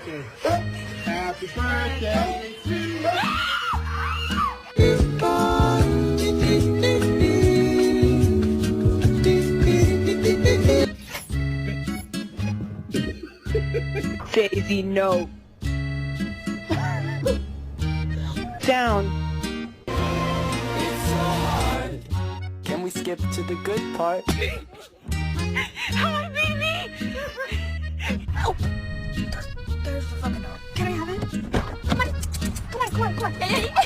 Okay. Happy birthday to you. Daisy, no. Down. It's so hard. Can we skip to the good part? Hi, baby! Oh, there's the fucking dog. Can I have it? Come on, come on, come on, come on. Hey, hey, hey.